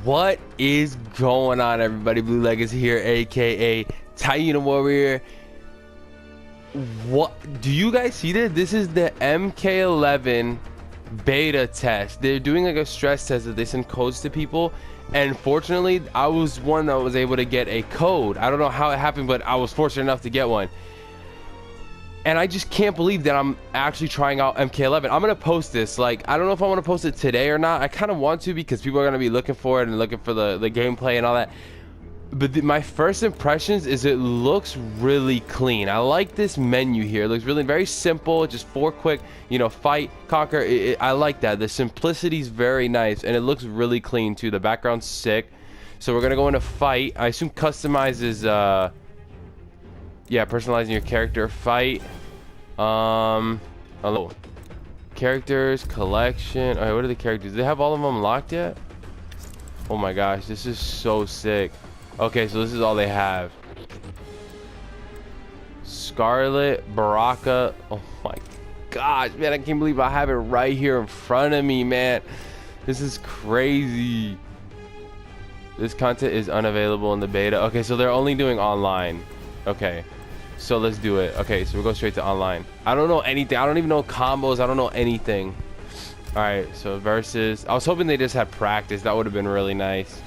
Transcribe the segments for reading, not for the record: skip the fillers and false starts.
What is going on, everybody? Blue Legacy here, aka Titan Warrior. What do you guys see this? This is the MK11 beta test. They're doing like a stress test that they send codes to people, and fortunately I was one that was able to get a code. I don't know how it happened, but I was fortunate enough to get one. And I just can't believe that I'm actually trying out MK11. I'm gonna post this. Like, I don't know if I want to post it today or not. I kind of want to because people are gonna be looking for it and looking for the gameplay and all that. But my first impressions is it looks really clean. I like this menu here. It looks really very simple. Just 4 quick, fight, conquer. I like that. The simplicity is very nice, and it looks really clean too. The background's sick. So we're gonna go into fight. I assume customizes. Yeah, personalizing your character. Fight. Hello. Characters, collection. Alright, what are the characters? Do they have all of them locked yet? Oh my gosh, this is so sick. Okay, so this is all they have. Scarlet, Baraka. Oh my gosh, man, I can't believe I have it right here in front of me, man. This is crazy. This content is unavailable in the beta. Okay, so they're only doing online. Okay. So let's do it. Okay, so we'll go straight to online. I don't know anything. I don't even know combos. I don't know anything. All right, so versus. I was hoping they just had practice. That would have been really nice.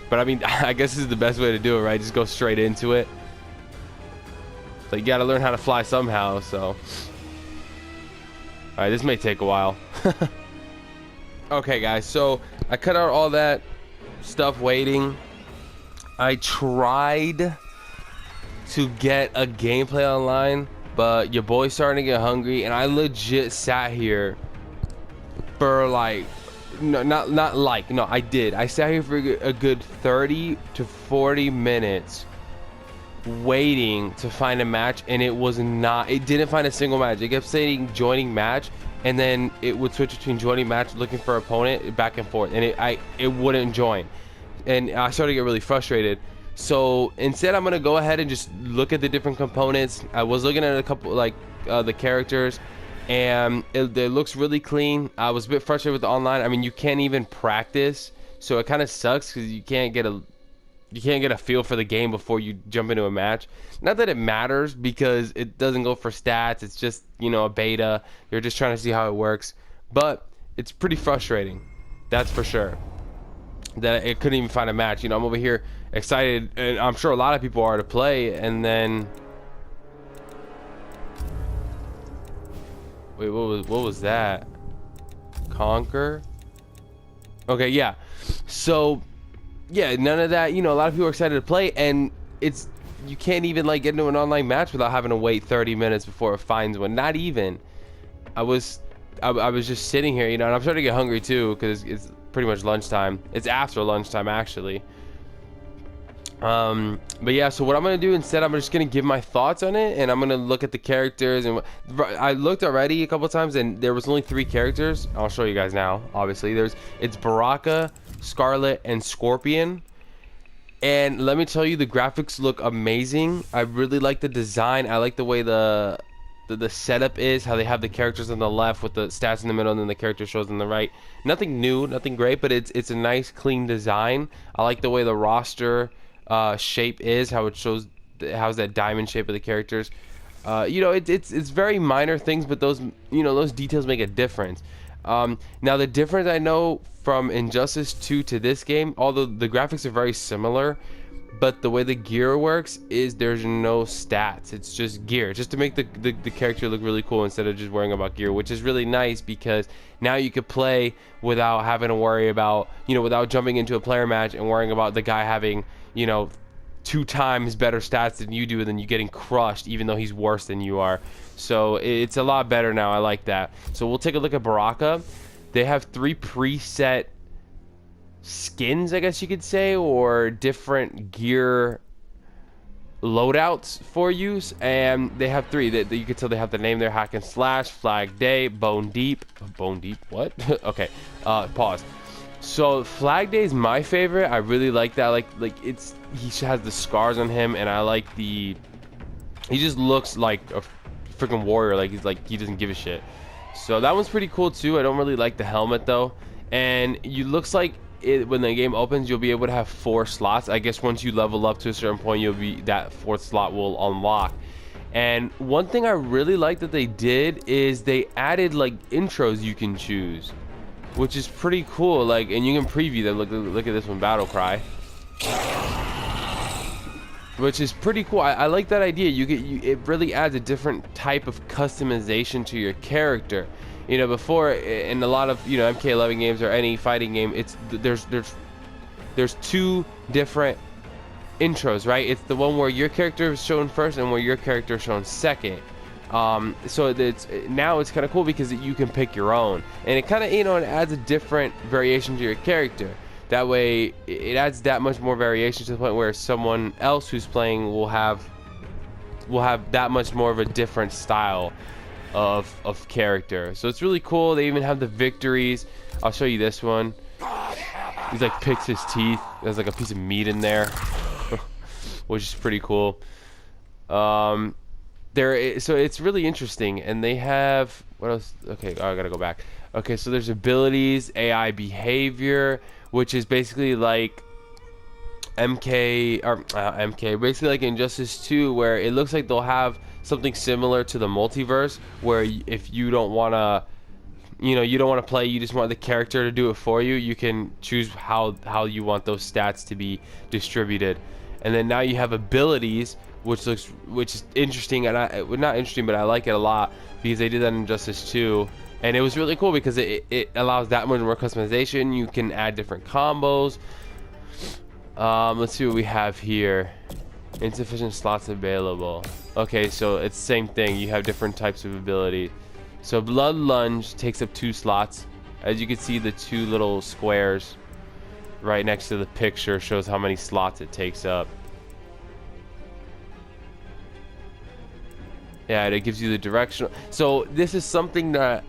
But I mean, I guess this is the best way to do it, right? Just go straight into it. Like, you gotta learn how to fly somehow, so. All right, this may take a while. Okay, guys, so I cut out all that stuff waiting. I tried to get a gameplay online, but your boy's starting to get hungry, and I legit sat here for like I sat here for a good 30 to 40 minutes waiting to find a match, and it didn't find a single match. It kept saying joining match, and then it would switch between joining match, looking for opponent, back and forth, and it wouldn't join, and I started to get really frustrated. So instead, I'm gonna go ahead and just look at the different components. I was looking at a couple, like the characters, and it looks really clean. I was a bit frustrated with the online. I mean, you can't even practice, so it kind of sucks because you can't get a feel for the game before you jump into a match. Not that it matters, because it doesn't go for stats. It's just, a beta. You're just trying to see how it works, but it's pretty frustrating. That's for sure. That it couldn't even find a match. I'm over here excited, and I'm sure a lot of people are to play, and then wait, what was that? Conquer? Okay, yeah. So yeah, none of that. A lot of people are excited to play, and you can't even like get into an online match without having to wait 30 minutes before it finds one. Not even. I was just sitting here, and I'm starting to get hungry too, because it's pretty much lunchtime. It's after lunchtime, actually. But yeah, so what I'm gonna do instead, I'm just gonna give my thoughts on it, and I'm gonna look at the characters. And I looked already a couple times, and there was only 3 characters. I'll show you guys now. Obviously, it's Baraka, Scarlet, and Scorpion. And let me tell you, the graphics look amazing. I really like the design. I like the way the setup is, how they have the characters on the left with the stats in the middle, and then the character shows on the right. Nothing new, nothing great, but it's a nice clean design. I like the way the roster shape is, how it shows, how's that diamond shape of the characters. It's very minor things, but those details make a difference. Now the difference I know from Injustice 2 to this game, although the graphics are very similar, but the way the gear works is there's no stats. It's just gear, just to make the character look really cool instead of just worrying about gear, which is really nice, because now you could play without having to worry about, without jumping into a player match and worrying about the guy having, 2 times better stats than you do, and then you getting crushed even though he's worse than you are. So it's a lot better now. I like that. So we'll take a look at Baraka. They have 3 preset skins, I guess you could say, or different gear loadouts for use, and they have 3 that you can tell. They have the name there: Hack and Slash, Flag Day, Bone Deep. What? Okay, pause. So Flag Day is my favorite. I really like that. He has the scars on him, and I like he just looks like a freaking warrior. He doesn't give a shit. So that one's pretty cool too. I don't really like the helmet though. and you looks like when the game opens, you'll be able to have 4 slots. I guess once you level up to a certain point, that 4th slot will unlock. And one thing I really like that they did is they added like intros you can choose, which is pretty cool. Like, and you can preview them. Look at this one, Battle Cry, which is pretty cool. I like that idea. It really adds a different type of customization to your character. You know, before in a lot of, you know, MK11 games or any fighting game, there's 2 different intros, right? It's the one where your character is shown first and where your character is shown second. So now it's kind of cool because you can pick your own, and it kind of, you know, it adds a different variation to your character. That way it adds that much more variation to the point where someone else who's playing will have that much more of a different style of character. So it's really cool. They even have the victories. I'll show you this one. He's like picks his teeth. There's like a piece of meat in there, which is pretty cool. So it's really interesting. And they have, what else? Okay, I gotta go back. Okay, so there's abilities, AI behavior, which is basically like MK, basically like Injustice 2, where it looks like they'll have something similar to the multiverse, where if you don't want to, you know, you don't want to play, you just want the character to do it for you, you can choose how you want those stats to be distributed. And then now you have abilities, which is interesting, and not interesting, but I like it a lot because they did that in Injustice 2, and it was really cool because it allows that much more customization. You can add different combos. Let's see what we have here. Insufficient slots available. Okay, so it's the same thing. You have different types of ability. So Blood Lunge takes up 2 slots. As you can see, the 2 little squares right next to the picture shows how many slots it takes up. Yeah, it gives you the directional. So this is something that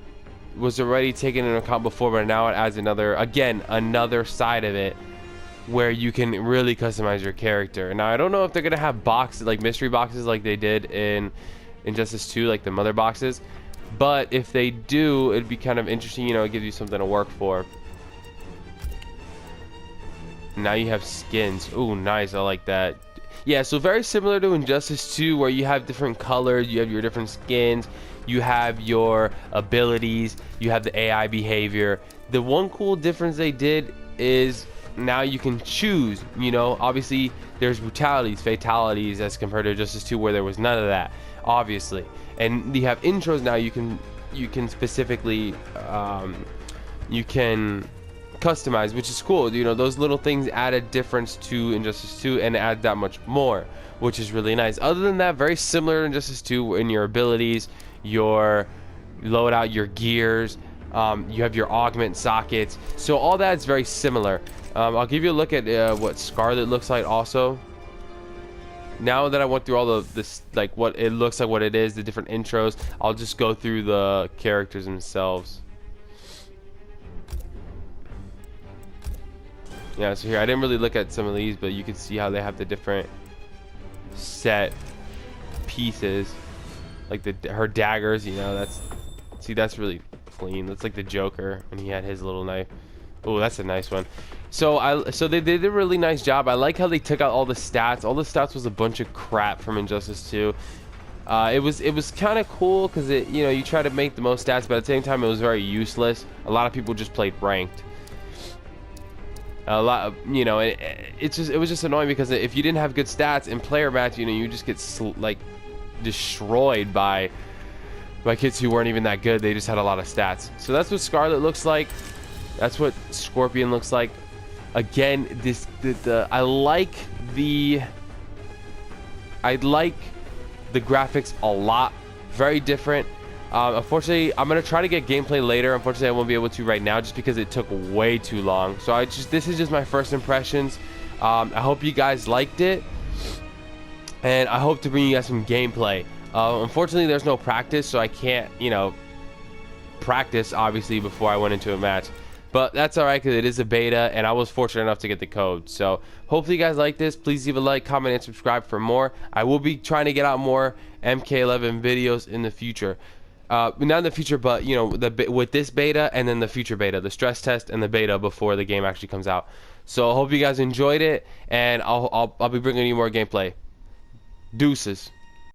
was already taken into account before, but now it adds another side of it, where you can really customize your character. Now I don't know if they're gonna have boxes, like mystery boxes, like they did in Injustice 2, like the mother boxes, but if they do, it'd be kind of interesting. You know, it gives you something to work for. Now you have skins. Ooh, nice. I like that. Yeah, so very similar to Injustice 2, where you have different colors, you have your different skins, you have your abilities, you have the AI behavior. The one cool difference they did is now you can choose. You know, obviously there's brutalities, fatalities, as compared to Justice 2, where there was none of that, obviously. And you have intros now. You can specifically you can customize, which is cool. You know, those little things add a difference to Injustice 2 and add that much more, which is really nice. Other than that, very similar to Injustice 2 in your abilities, your loadout, your gears. You have your augment sockets, so all that's very similar. I'll give you a look at what Scarlet looks like also. Now that I went through all this, like what it looks like, what it is, the different intros, I'll just go through the characters themselves. Yeah, so here I didn't really look at some of these, but you can see how they have the different set pieces, like her daggers. You know, that's really clean. That's like the Joker when he had his little knife. Oh, that's a nice one. So they did a really nice job. I like how they took out all the stats. All the stats was a bunch of crap from Injustice 2. It was kind of cool because you know, you try to make the most stats, but at the same time it was very useless. A lot of people just played ranked. A lot of, you know, it was just annoying because if you didn't have good stats in player match, you know, you just get like destroyed by kids who weren't even that good. They just had a lot of stats. So that's what Scarlet looks like. That's what Scorpion looks like. Again, I like the graphics a lot. Very different. Unfortunately, I'm gonna try to get gameplay later. Unfortunately, I won't be able to right now just because it took way too long. So this is just my first impressions. I hope you guys liked it, and I hope to bring you guys some gameplay. Unfortunately, there's no practice, so I can't, you know, practice obviously before I went into a match. But that's alright because it is a beta, and I was fortunate enough to get the code. So hopefully you guys like this. Please leave a like, comment, and subscribe for more. I will be trying to get out more MK11 videos in the future. not in the future, but you know, with this beta and then the future beta, the stress test and the beta before the game actually comes out. So I hope you guys enjoyed it, and I'll be bringing you more gameplay. Deuces.